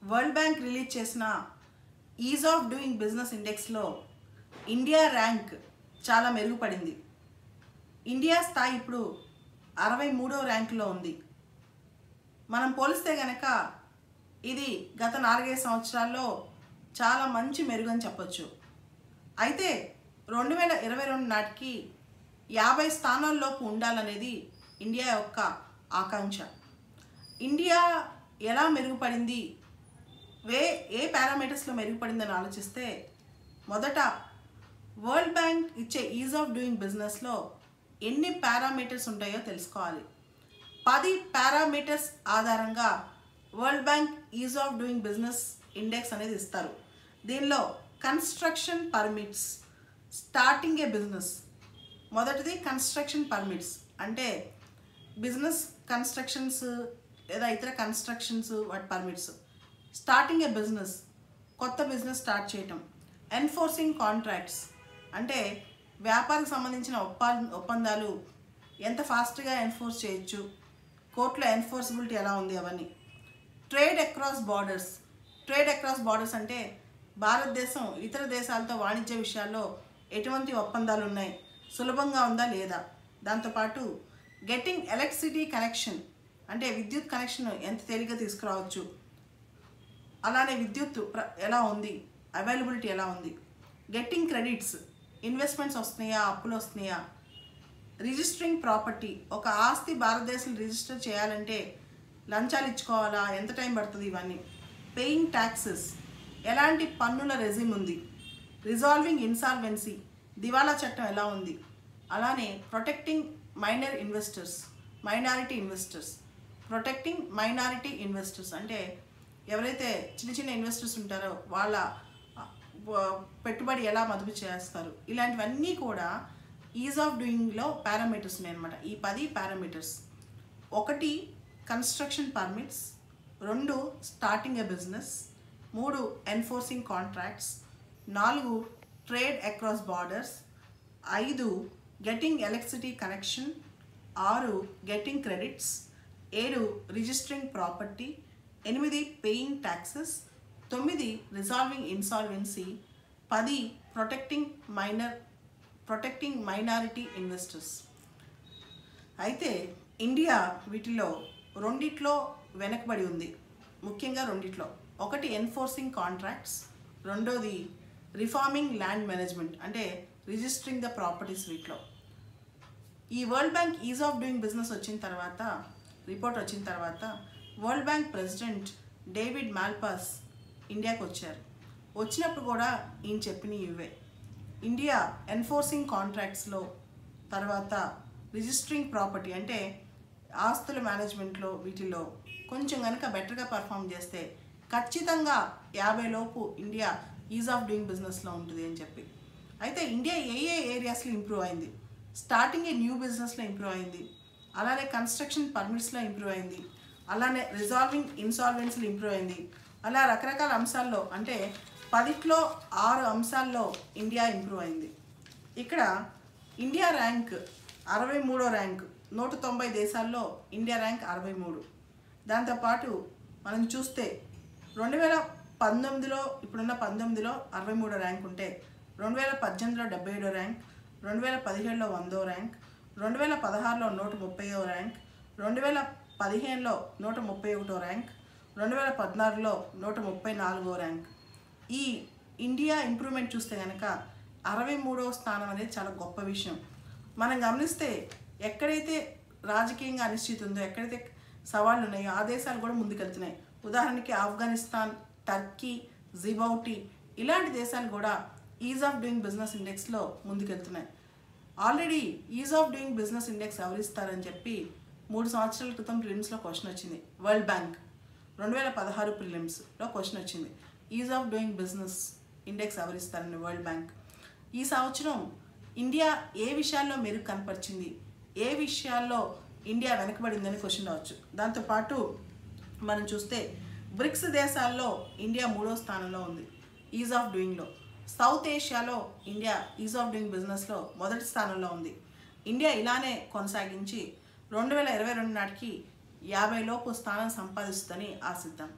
World Bank release చేసిన ease of doing business ఇండెక్స్లో India rank చాలా మెరుగుపడింది. ఇండియా స్థాయి ఇప్పుడు 63వ ర్యాంకులో ఉంది. మనం పోలిస్తే కనుక ఇది గత 4-5 సంవత్సరాల్లో చాలా మంచి మెరుగని చెప్పొచ్చు. అయితే 2022 నాటికి 50 స్థానాల్లోపు ఉండాలనేది ఇండియా యొక్క ఆకాంక్ష. ఇండియా ఎలా మెరుగుపడింది, ఏ పారామీటర్స్లో మెరుగుపడిందని ఆలోచిస్తే మొదట వరల్డ్ బ్యాంక్ ఇచ్చే ఈజ్ ఆఫ్ డూయింగ్ బిజినెస్లో ఎన్ని పారామీటర్స్ ఉంటాయో తెలుసుకోవాలి. 10 పారామీటర్స్ ఆధారంగా world bank is of doing business index అనేది ఇస్తారు. దీనిలో కన్స్ట్రక్షన్ పర్మిట్స్, స్టార్టింగ్ ఏ బిజినెస్, మొదటిది కన్స్ట్రక్షన్ పర్మిట్స్ అంటే బిజినెస్ కన్స్ట్రక్షన్స్ లేదా ఇతర కన్స్ట్రక్షన్స్ వాటి పర్మిట్స్. స్టార్టింగ్ ఏ బిజినెస్, కొత్త బిజినెస్ స్టార్ట్ చేయటం. ఎన్ఫోర్సింగ్ కాంట్రాక్ట్స్ అంటే వ్యాపారానికి సంబంధించిన ఒప్పందాలు ఎంత ఫాస్ట్గా ఎన్ఫోర్స్ చేయొచ్చు, కోర్టులో ఎన్ఫోర్సిబిలిటీ ఎలా ఉంది అవన్నీ. Trade across borders, trade across borders అంటే భారతదేశం ఇతర దేశాలతో వాణిజ్య విషయాల్లో ఎటువంటి ఒప్పందాలు ఉన్నాయి, సులభంగా ఉందా లేదా. దాంతోపాటు గెట్టింగ్ ఎలక్ట్రిసిటీ కనెక్షన్ అంటే విద్యుత్ కనెక్షన్ ఎంత తేలిగ్గా తీసుకురావచ్చు, అలానే విద్యుత్ ఎలా ఉంది, అవైలబిలిటీ ఎలా ఉంది. గెట్టింగ్ క్రెడిట్స్, ఇన్వెస్ట్మెంట్స్ వస్తున్నాయా, అప్పులు వస్తున్నాయా. రిజిస్టరింగ్ ప్రాపర్టీ, ఒక ఆస్తి భారతదేశం రిజిస్టర్ చేయాలంటే లంచాలు ఇచ్చుకోవాలా, ఎంత టైం పడుతుంది, ఇవన్నీ. పేయింగ్ ట్యాక్సెస్, ఎలాంటి పన్నుల రెజిమ్ ఉంది. రిజాల్వింగ్ ఇన్సాల్వెన్సీ, దివాలా చట్టం ఎలా ఉంది. అలానే protecting minority investors. Protecting minority investors అంటే ఎవరైతే చిన్న ఇన్వెస్టర్స్ ఉంటారో వాళ్ళ పెట్టుబడి ఎలా మదుపు చేస్తారు. ఇలాంటివన్నీ కూడా ఈజ్ ఆఫ్ డూయింగ్లో పారామీటర్స్ ఉన్నాయన్నమాట. ఈ 10 parameters. 1 construction permits, 2 starting a business, 3 enforcing contracts, 4 trade across borders, 5 getting electricity connection, 6 getting credits, 7 registering property, 8 paying taxes, 9 resolving insolvency, 10 protecting minority investors. అయితే ఇండియా వీటిలో రెండిట్లో వెనకబడి ఉంది, ముఖ్యంగా రెండిట్లో. ఒకటి ఎన్ఫోర్సింగ్ కాంట్రాక్ట్స్, రెండోది రిఫార్మింగ్ ల్యాండ్ మేనేజ్మెంట్ అంటే రిజిస్టరింగ్ ద ప్రాపర్టీస్. వీటిలో ఈ world bank is of doing business report వచ్చిన తర్వాత world bank president David Malpass ఇండియాకి వచ్చారు. వచ్చినప్పుడు కూడా ఈయన చెప్పినవి ఇవే. ఇండియా ఎన్ఫోర్సింగ్ కాంట్రాక్ట్స్లో, తర్వాత రిజిస్టరింగ్ ప్రాపర్టీ అంటే ఆస్తుల మేనేజ్మెంట్లో వీటిల్లో కొంచెం కనుక బెటర్గా పర్ఫామ్ చేస్తే ఖచ్చితంగా 50 లోపు ఇండియా ఈజ్ ఆఫ్ డూయింగ్ బిజినెస్లో ఉంటుంది అని చెప్పి. అయితే ఇండియా ఏ ఏరియాస్లో ఇంప్రూవ్ అయింది. స్టార్టింగ్ ఏ న్యూ బిజినెస్లో ఇంప్రూవ్ అయింది, అలానే కన్స్ట్రక్షన్ పర్మిట్స్లో ఇంప్రూవ్ అయింది, అలానే రిజాల్వింగ్ ఇన్సాల్వెన్సీలో ఇంప్రూవ్ అయింది. అలా రకరకాల అంశాల్లో అంటే 10లో 6 అంశాల్లో ఇండియా ఇంప్రూవ్ అయింది. ఇక్కడ ఇండియా ర్యాంక్ 63వ ర్యాంక్. 190 దేశాల్లో ఇండియా ర్యాంక్ 63. దాంతోపాటు మనం చూస్తే 2019లో ఇప్పుడున్న 19లో 63వ ర్యాంక్ ఉంటే 2018లో 77వ ర్యాంక్, 2017లో 100వ ర్యాంక్, 2016లో 130వ ర్యాంక్, 2015లో 131వ ర్యాంక్, 2016లో 134వ ర్యాంక్. ఈ ఇండియా ఇంప్రూవ్మెంట్ చూస్తే కనుక 63వ స్థానం అనేది చాలా గొప్ప విషయం. మనం గమనిస్తే ఎక్కడైతే రాజకీయంగా అనిశ్చితి ఉందో, ఎక్కడైతే సవాళ్ళు ఉన్నాయో ఆ దేశాలు కూడా ముందుకెళ్తున్నాయి. ఉదాహరణకి ఆఫ్ఘనిస్తాన్, టర్కీ, జిబౌటి ఇలాంటి దేశాలు కూడా ఈజ్ ఆఫ్ డూయింగ్ బిజినెస్ ఇండెక్స్లో ముందుకెళ్తున్నాయి. Already ease of doing business index ఎవరిస్తారని చెప్పి 3 సంవత్సరాల క్రితం ప్రిలిమ్స్లో క్వశ్చన్ వచ్చింది. వరల్డ్ బ్యాంక్ 2016 ప్రిలిమ్స్లో క్వశ్చన్ వచ్చింది, ease of doing business index ఎవరిస్తారని వరల్డ్ బ్యాంక్. ఈ సంవత్సరం ఇండియా ఏ విషయాల్లో మెరుగు కనపరిచింది, ఏ విషయాల్లో ఇండియా వెనకబడిందని క్వశ్చన్ రావచ్చు. దాంతోపాటు మనం చూస్తే బ్రిక్స్ దేశాల్లో ఇండియా 3వ స్థానంలో ఉంది ఈజ్ ఆఫ్ డూయింగ్లో. సౌత్ ఏషియాలో ఇండియా ఈజ్ ఆఫ్ డూయింగ్ బిజినెస్లో మొదటి స్థానంలో ఉంది. ఇండియా ఇలానే కొనసాగించి 2022 నాటికి 50 లోపు స్థానం సంపాదిస్తుందని ఆశిద్దాం.